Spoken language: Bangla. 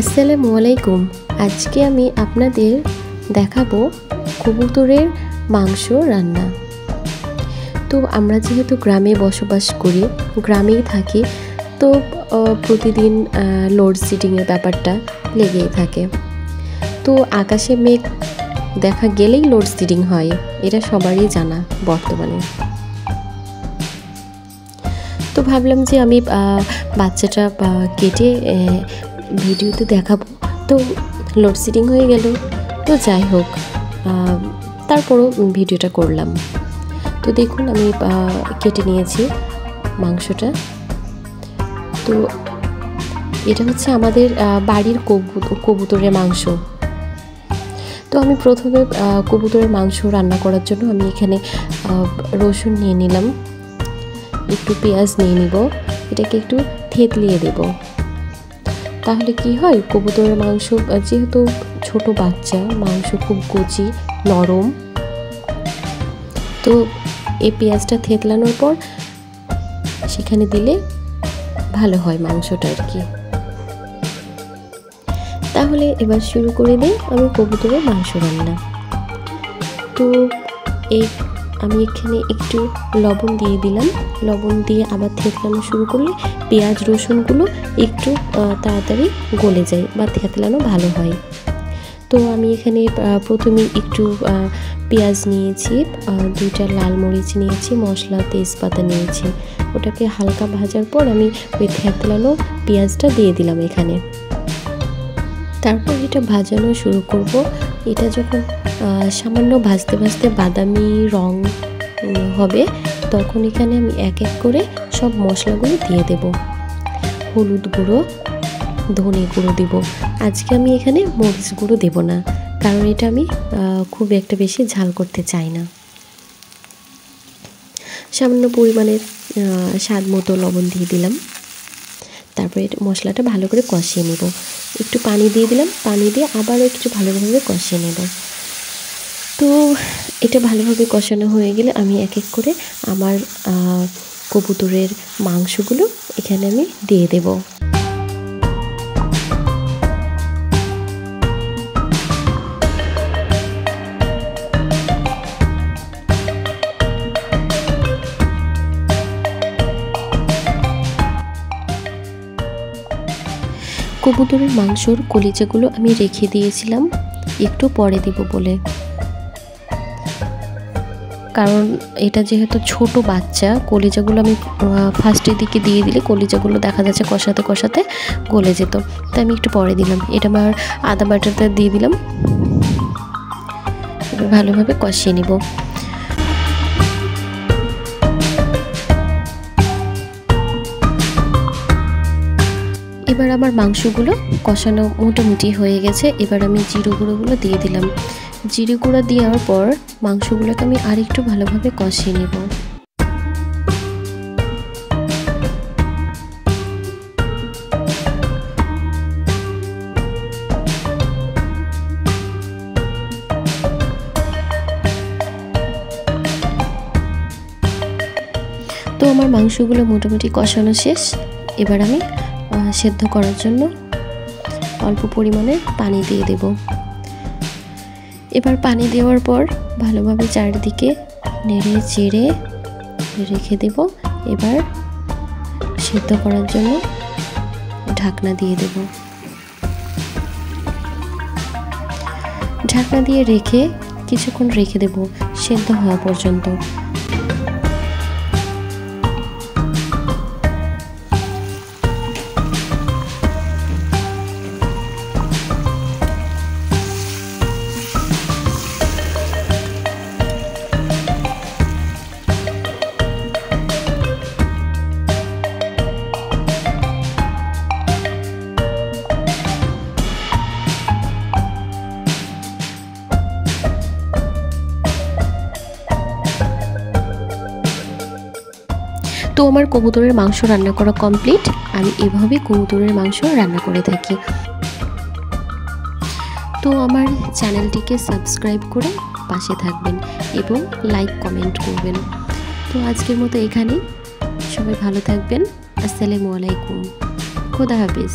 আসসালামু আলাইকুম। আজকে আমি আপনাদের দেখাবো কবুতরের মাংস রান্না। তো আমরা যেহেতু গ্রামে বসবাস করি, গ্রামেই থাকি, তো প্রতিদিন লোডশেডিংয়ের ব্যাপারটা লেগেই থাকে। তো আকাশে মেঘ দেখা গেলেই লোডশেডিং হয়, এটা সবারই জানা বর্তমানে। তো ভাবলাম যে আমি বাচ্চাটা কেটে ভিডিওতে দেখাবো, তো লোডশেডিং হয়ে গেল। তো যাই হোক, তারপরও ভিডিওটা করলাম। তো দেখুন আমি কেটে নিয়েছি মাংসটা। তো এটা হচ্ছে আমাদের বাড়ির কবুতরের মাংস। তো আমি প্রথমে কবুতরের মাংস রান্না করার জন্য আমি এখানে রসুন নিয়ে নিলাম, একটু পেঁয়াজ নিয়ে নিব, এটাকে একটু থেতলিয়ে দেব। তাহলে কি হয়, কবুতরের মাংস যেহেতু ছোট বাচ্চা, মাংস খুব কচি নরম, তো এই পেঁয়াজটা থেতলানোর পর সেখানে দিলে ভালো হয় মাংসটা আর কি। তাহলে এবার শুরু করে দিই আমি কবুতরের মাংস রান্না। তো আমি এখানে একটু লবণ দিয়ে দিলাম, লবণ দিয়ে আবার থেতলানো শুরু করলে পেঁয়াজ রসুনগুলো একটু তাড়াতাড়ি গলে যায় বা থেতলানো ভালো হয়। তো আমি এখানে প্রথমে একটু পেঁয়াজ নিয়েছি, 2টা লাল মরিচ নিয়েছি, মশলা তেজপাতা নিয়েছি। ওটাকে হালকা ভাজার পর আমি ওই থেতলানো পেঁয়াজটা দিয়ে দিলাম এখানে। তারপর এটা ভাজানো শুরু করব। এটা যখন সামান্য ভাজতে ভাজতে বাদামি রং হবে, তখন এখানে আমি এক এক করে সব মশলাগুলো দিয়ে দেব। হলুদ গুঁড়ো, ধনে গুঁড়ো দেব। আজকে আমি এখানে মরিচ গুঁড়ো দেব না, কারণ এটা আমি খুব একটা বেশি ঝাল করতে চাই না। সামান্য পরিমাণের স্বাদ মতো লবণ দিয়ে দিলাম। তারপরে মশলাটা ভালো করে কষিয়ে নেব। একটু পানি দিয়ে দিলাম, পানি দিয়ে আবারও একটু ভালোভাবে কষিয়ে নেব। তো এটা ভালোভাবে কষানো হয়ে গেলে আমি এক এক করে আমার কবুতরের মাংসগুলো এখানে আমি দিয়ে দেব। কবুতরের মাংসর কলিজাগুলো আমি রেখে দিয়েছিলাম একটু পরে দিব বলে, কারণ এটা যেহেতু ছোট বাচ্চা, কলিজাগুলো আমি ফার্স্টের দিকে দিয়ে দিলে কলিজাগুলো দেখা যাচ্ছে কষাতে কষাতে গলে যেত, তাই আমি একটু পরে দিলাম। এটা আমার আদা বাটাটা দিয়ে দিলাম, ভালোভাবে কষিয়ে নিব। এবার আমার মাংসগুলো কষানো মোটামুটি হয়ে গেছে। এবার আমি জিরে গুঁড়োগুলো দিয়ে দিলাম। জিরে গুঁড়ো দেওয়ার পর মাংসগুলোকে আমি আরেকটু ভালোভাবে কষিয়ে নেব। তো আমার মাংসগুলো মোটামুটি কষানো শেষ। এবার আমি সেদ্ধ করার জন্য অল্প পরিমাণে পানি দিয়ে দেব। এবার পানি দেওয়ার পর ভালোভাবে চারিদিকে নেড়ে চেড়ে রেখে দেব। এবার সেদ্ধ করার জন্য ঢাকনা দিয়ে দেব। ঢাকনা দিয়ে রেখে কিছুক্ষণ রেখে দেব সেদ্ধ হওয়া পর্যন্ত। তো আমার কবুতরের মাংস রান্না করা কমপ্লিট। আমি এভাবে কবুতরের মাংস রান্না করে থাকি। তো আমার চ্যানেলটিকে সাবস্ক্রাইব করে পাশে থাকবেন এবং লাইক কমেন্ট করবেন। তো আজকের মতো এখানেই, সবাই ভালো থাকবেন। আসসালামু আলাইকুম, খোদা হাফেজ।